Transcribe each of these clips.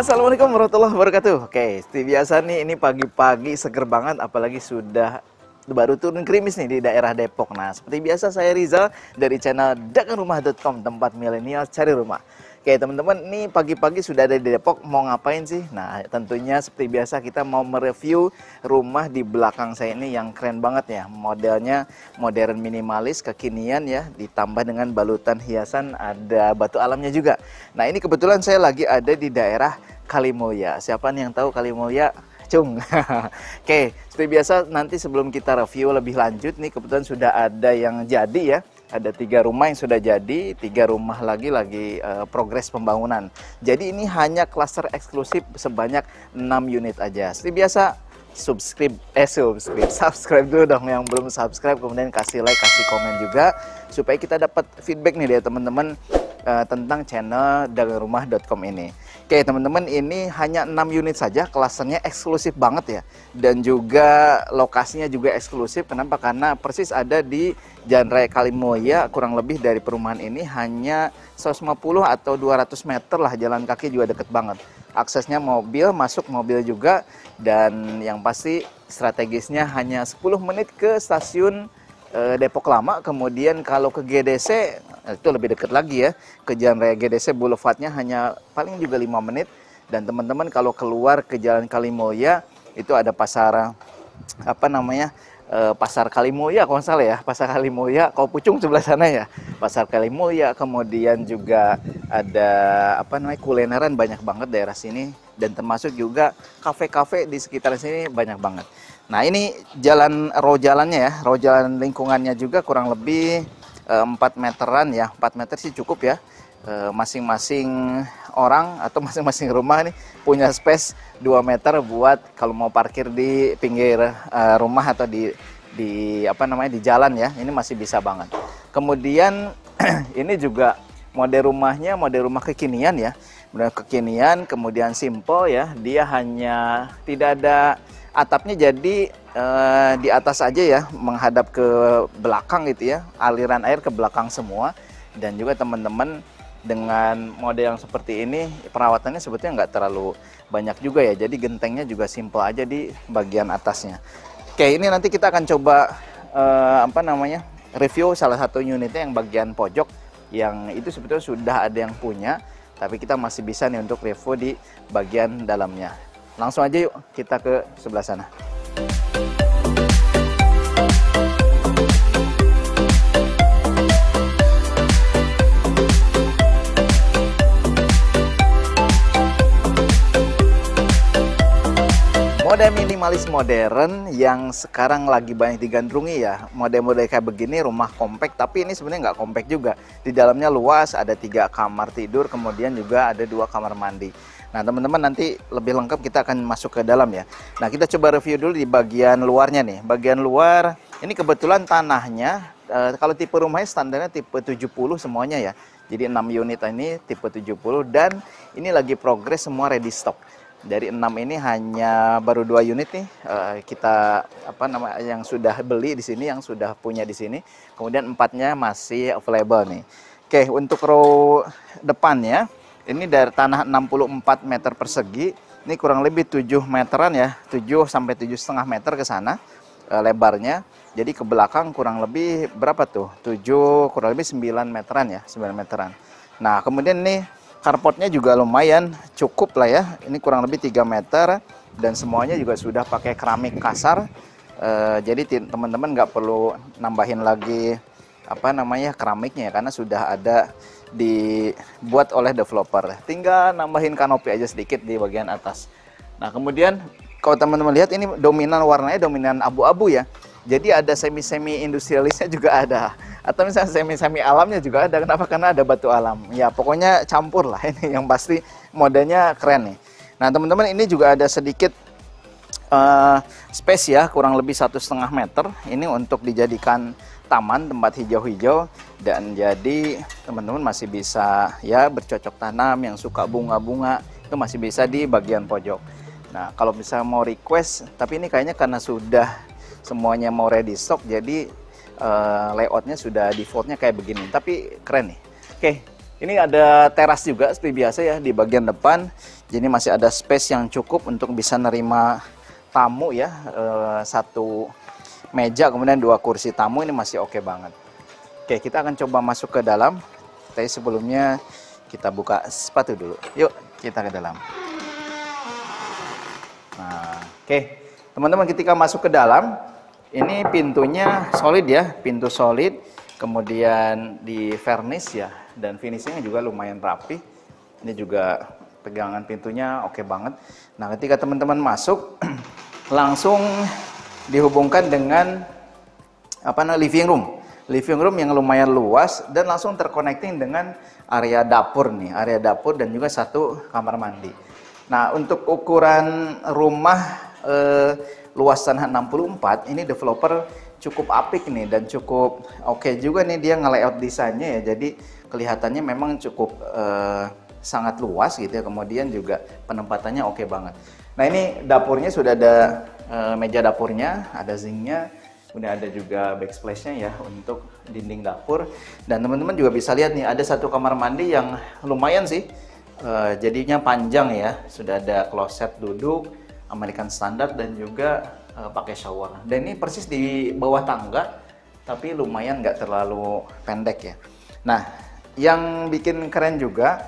Assalamualaikum warahmatullahi wabarakatuh. Oke, seperti biasa nih, ini pagi-pagi seger banget, apalagi sudah baru turun gerimis nih di daerah Depok. Nah, seperti biasa saya Rizal dari channel dagangrumah.com, tempat milenial cari rumah. Oke, teman-teman, ini pagi-pagi sudah ada di Depok, mau ngapain sih? Nah, tentunya seperti biasa kita mau mereview rumah di belakang saya ini yang keren banget ya. Modelnya modern minimalis, kekinian ya, ditambah dengan balutan hiasan, ada batu alamnya juga. Nah, ini kebetulan saya lagi ada di daerah Kalimulya. Siapa nih yang tahu Kalimulya? Cung. Oke, seperti biasa nanti sebelum kita review lebih lanjut nih, kebetulan sudah ada yang jadi ya. Ada 3 rumah yang sudah jadi, 3 rumah lagi progres pembangunan. Jadi ini hanya klaster eksklusif sebanyak 6 unit aja. Seperti biasa, subscribe dulu dong yang belum subscribe, kemudian kasih like, kasih komen juga supaya kita dapat feedback nih dari teman-teman tentang channel dagangrumah.com ini. Oke teman-teman, ini hanya 6 unit saja, klasernya eksklusif banget ya, dan juga lokasinya juga eksklusif. Kenapa? Karena persis ada di Jalan Raya Kalimulya, kurang lebih dari perumahan ini hanya 150 atau 200 meter lah, jalan kaki juga deket banget. Aksesnya mobil, masuk mobil juga, dan yang pasti strategisnya hanya 10 menit ke stasiun Depok Lama. Kemudian kalau ke GDC itu lebih dekat lagi ya, ke Jalan Raya GDC Boulevardnya hanya paling juga 5 menit. Dan teman-teman kalau keluar ke Jalan Kalimulya itu ada pasar Pasar Kalimulya kalau nggak salah ya, Pasar Kalimulya, Kau Pucung sebelah sana ya, Pasar Kalimulya. Kemudian juga ada kulineran banyak banget daerah sini, dan termasuk juga kafe-kafe di sekitar sini banyak banget. Nah ini row jalannya ya, row jalan lingkungannya juga kurang lebih 4 meteran ya, 4 meter sih cukup ya. Masing-masing orang atau masing-masing rumah nih punya space 2 meter buat kalau mau parkir di pinggir rumah atau di jalan ya, ini masih bisa banget. Kemudian ini juga model rumahnya model rumah kekinian ya, model kekinian, kemudian simple ya, dia hanya tidak ada atapnya, jadi di atas aja ya, menghadap ke belakang gitu ya, aliran air ke belakang semua. Dan juga teman-teman dengan model yang seperti ini perawatannya sebetulnya nggak terlalu banyak juga ya, jadi gentengnya juga simple aja di bagian atasnya. Oke, ini nanti kita akan coba review salah satu unitnya yang bagian pojok, yang itu sebetulnya sudah ada yang punya, tapi kita masih bisa nih untuk review di bagian dalamnya. Langsung aja yuk kita ke sebelah sana. Model minimalis modern yang sekarang lagi banyak digandrungi ya, model-model kayak begini, rumah kompak, tapi ini sebenarnya nggak kompak juga. Di dalamnya luas, ada 3 kamar tidur, kemudian juga ada 2 kamar mandi. Nah teman-teman, nanti lebih lengkap kita akan masuk ke dalam ya. Nah kita coba review dulu di bagian luarnya nih. Bagian luar, ini kebetulan tanahnya, kalau tipe rumahnya standarnya tipe 70 semuanya ya. Jadi 6 unit ini tipe 70, dan ini lagi progres semua ready stock. Dari 6 ini hanya baru 2 unit nih kita yang sudah beli di sini, yang sudah punya di sini. Kemudian 4-nya masih available nih. Oke, untuk row depannya ini dari tanah 64 meter persegi, ini kurang lebih 7 meteran ya, 7 sampai 7,5 meter ke sana lebarnya. Jadi ke belakang kurang lebih berapa tuh? 7 kurang lebih 9 meteran ya, 9 meteran. Nah, kemudian nih carportnya juga lumayan cukup lah ya, ini kurang lebih 3 meter, dan semuanya juga sudah pakai keramik kasar. Jadi teman-teman nggak perlu nambahin lagi keramiknya ya, karena sudah ada dibuat oleh developer. Tinggal nambahin kanopi aja sedikit di bagian atas. Nah kemudian kalau teman-teman lihat, ini warnanya dominan abu-abu ya. Jadi ada semi-semi industrialisnya juga ada, atau misalnya semi-semi alamnya juga ada. Kenapa? Karena ada batu alam. Ya pokoknya campur lah ini, yang pasti modelnya keren nih. Nah teman-teman, ini juga ada sedikit space ya, kurang lebih 1,5 meter. Ini untuk dijadikan taman, tempat hijau-hijau, dan jadi teman-teman masih bisa ya bercocok tanam, yang suka bunga-bunga itu masih bisa di bagian pojok. Nah kalau bisa mau request, tapi ini kayaknya karena sudah semuanya mau ready stock, jadi layoutnya sudah defaultnya kayak begini, tapi keren nih. Oke, Ini ada teras juga seperti biasa ya di bagian depan. Jadi masih ada space yang cukup untuk bisa nerima tamu ya. Satu meja kemudian 2 kursi tamu, ini masih oke banget. Oke, kita akan coba masuk ke dalam. Tapi sebelumnya kita buka sepatu dulu. Yuk, kita ke dalam. Nah, oke. Teman-teman, ketika masuk ke dalam, ini pintunya solid ya, pintu solid. Kemudian di vernish ya, dan finishingnya juga lumayan rapi. Ini juga pegangan pintunya oke banget. Nah, ketika teman-teman masuk, langsung dihubungkan dengan living room. Living room yang lumayan luas dan langsung terconnecting dengan area dapur nih, area dapur dan juga 1 kamar mandi. Nah, untuk ukuran rumah luas tanah 64, ini developer cukup apik nih dan cukup oke juga nih dia nge-layout desainnya ya. Jadi kelihatannya memang cukup sangat luas gitu ya. Kemudian juga penempatannya oke banget. Nah, ini dapurnya sudah ada meja dapurnya, ada zinknya, kemudian ada juga backsplash-nya ya untuk dinding dapur. Dan teman-teman juga bisa lihat nih ada 1 kamar mandi yang lumayan sih. Jadinya panjang ya. Sudah ada kloset duduk American standard dan juga pakai shower. Dan ini persis di bawah tangga, tapi lumayan nggak terlalu pendek ya. Nah, yang bikin keren juga,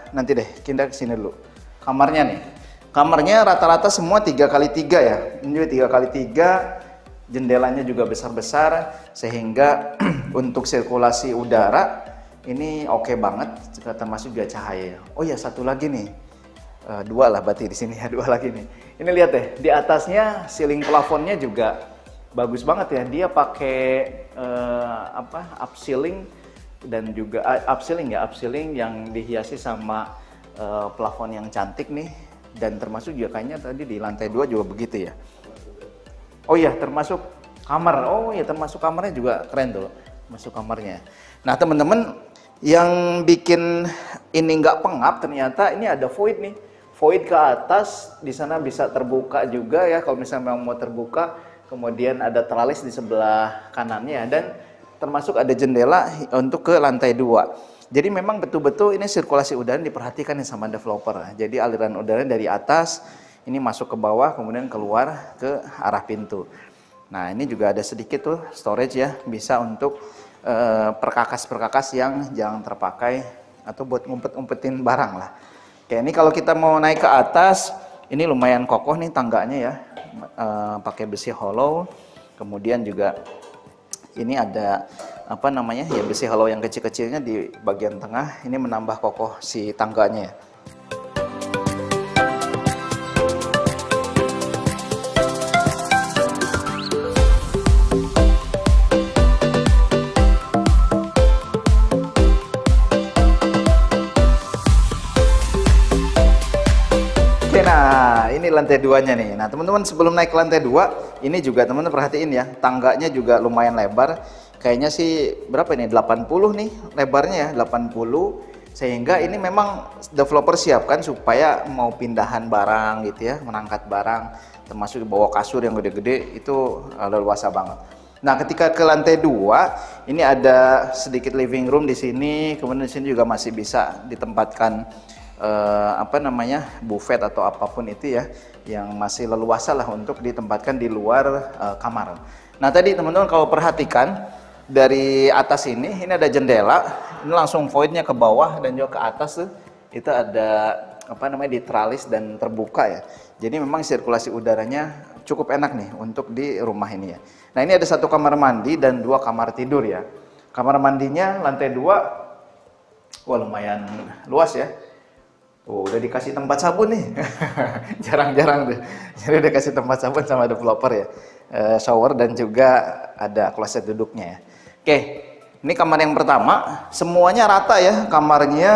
nanti deh kita kesini dulu. Kamarnya nih, kamarnya rata-rata semua 3x3 ya. Ini juga 3x3, jendelanya juga besar-besar, sehingga untuk sirkulasi udara ini oke banget, termasuk juga cahaya. Oh ya, satu lagi nih. 2 lah berarti di sini ya, 2 lagi nih. Ini lihat deh, di atasnya ceiling plafonnya juga bagus banget ya. Dia pakai up ceiling dan juga up ceiling yang dihiasi sama plafon yang cantik nih. Dan termasuk juga kayaknya tadi di lantai 2 juga begitu ya. Oh iya, termasuk kamar. Oh iya, termasuk kamarnya juga keren tuh, masuk kamarnya. Nah, teman-teman, yang bikin ini nggak pengap ternyata ini ada void nih. Void ke atas, di sana bisa terbuka juga ya kalau misalnya memang mau terbuka. Kemudian ada teralis di sebelah kanannya dan termasuk ada jendela untuk ke lantai 2. Jadi memang betul-betul ini sirkulasi udara diperhatikan nih sama developer. Jadi aliran udara dari atas ini masuk ke bawah kemudian keluar ke arah pintu. Nah, ini juga ada sedikit tuh storage ya, bisa untuk perkakas-perkakas yang jarang terpakai atau buat ngumpet-ngumpetin barang lah. Oke, ini kalau kita mau naik ke atas, ini lumayan kokoh nih tangganya ya, pakai besi hollow. Kemudian juga ini ada ya besi hollow yang kecil-kecilnya di bagian tengah. Ini menambah kokoh si tangganya ya. Nah, ini lantai 2-nya nih. Nah, teman-teman sebelum naik ke lantai 2, ini juga teman-teman perhatiin ya, tangganya juga lumayan lebar. Kayaknya sih berapa ini? 80 nih lebarnya ya, 80. Sehingga ini memang developer siapkan supaya mau pindahan barang gitu ya, mengangkat barang, termasuk bawa kasur yang gede-gede itu leluasa banget. Nah, ketika ke lantai 2, ini ada sedikit living room di sini, kemudian di sini juga masih bisa ditempatkan buffet atau apapun itu ya, yang masih leluasa lah untuk ditempatkan di luar kamar. Nah, tadi teman-teman kalau perhatikan dari atas ini ada jendela, ini langsung voidnya ke bawah dan juga ke atas tuh, itu ada diteralis dan terbuka ya. Jadi memang sirkulasi udaranya cukup enak nih untuk di rumah ini ya. Nah, ini ada 1 kamar mandi dan 2 kamar tidur ya. Kamar mandinya lantai 2, wah lumayan luas ya. Oh, udah dikasih tempat sabun nih. Jarang-jarang tuh. Jadi udah kasih tempat sabun sama developer ya. Shower dan juga ada kloset duduknya ya. Oke, ini kamar yang pertama. Semuanya rata ya. Kamarnya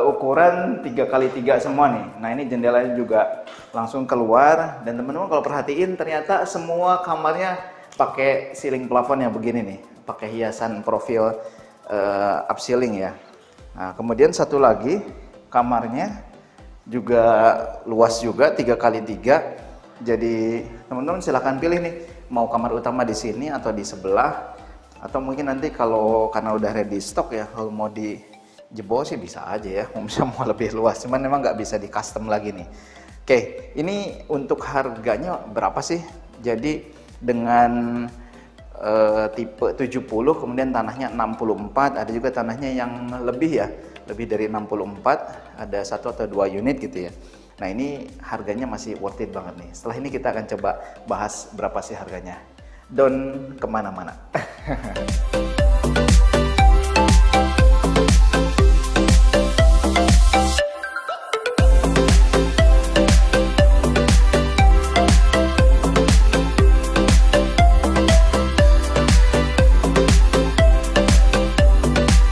ukuran 3x3 semua nih. Nah, ini jendelanya juga langsung keluar. Dan teman-teman kalau perhatiin ternyata semua kamarnya pakai ceiling plafon yang begini nih. Pakai hiasan profil up ceiling ya. Nah, kemudian satu lagi, kamarnya juga luas juga 3x3. Jadi teman-teman silahkan pilih nih mau kamar utama di sini atau di sebelah Atau mungkin nanti kalau karena udah ready stock ya, kalau mau dijebol sih bisa aja ya, bisa mau lebih luas, cuman memang nggak bisa di custom lagi nih. Oke, ini untuk harganya berapa sih? Jadi dengan tipe 70 kemudian tanahnya 64, ada juga tanahnya yang lebih ya, lebih dari 64, ada 1 atau 2 unit gitu ya. Nah ini harganya masih worth it banget nih. Setelah ini kita akan coba bahas berapa sih harganya. Don't kemana-mana.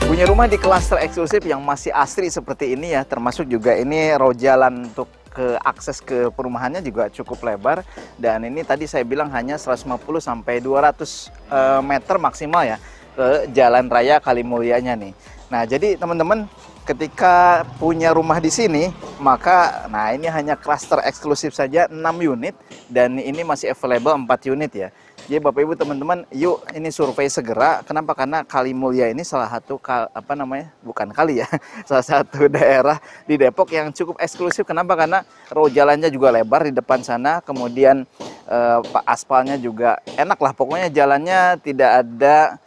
Punya rumah di klaster eksklusif yang masih asri seperti ini ya, termasuk juga ini road jalan untuk ke akses ke perumahannya juga cukup lebar, dan ini tadi saya bilang hanya 150 sampai 200 meter maksimal ya ke jalan raya Kalimulyanya nih. Nah, jadi teman-teman ketika punya rumah di sini, maka nah ini hanya klaster eksklusif saja 6 unit dan ini masih available 4 unit ya. Jadi Bapak Ibu teman-teman, yuk ini survei segera. Kenapa? Karena Kalimulya ini salah satu bukan kali ya, salah satu daerah di Depok yang cukup eksklusif. Kenapa? Karena road jalannya juga lebar di depan sana, kemudian aspalnya juga enak lah. Pokoknya jalannya tidak ada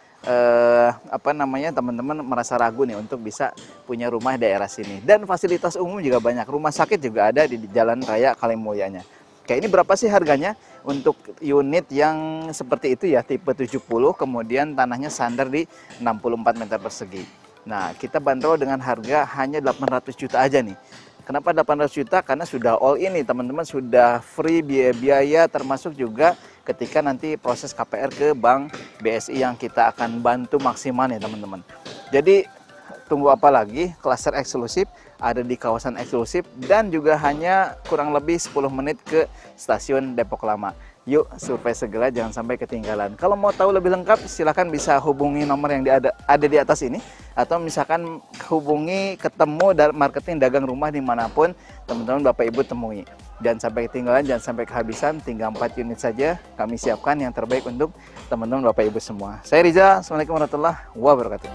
teman-teman merasa ragu nih untuk bisa punya rumah di daerah sini. Dan fasilitas umum juga banyak. Rumah sakit juga ada di jalan raya Kalimulyanya. Oke, ini berapa sih harganya untuk unit yang seperti itu ya, tipe 70, kemudian tanahnya standar di 64 meter persegi. Nah, kita bandrol dengan harga hanya 800 juta aja nih. Kenapa 800 juta? Karena sudah all in nih teman-teman, sudah free biaya-biaya, termasuk juga ketika nanti proses KPR ke Bank BSI yang kita akan bantu maksimal nih teman-teman. Jadi tunggu apa lagi, klaster eksklusif ada di kawasan eksklusif dan juga hanya kurang lebih 10 menit ke stasiun Depok Lama. Yuk survei segera, jangan sampai ketinggalan. Kalau mau tahu lebih lengkap silahkan bisa hubungi nomor yang ada di atas ini, atau misalkan hubungi ketemu marketing dagang rumah dimanapun teman-teman Bapak Ibu temui. Jangan sampai ketinggalan, jangan sampai kehabisan, tinggal 4 unit saja kami siapkan yang terbaik untuk teman-teman Bapak Ibu semua. Saya Riza, Assalamualaikum warahmatullahi wabarakatuh.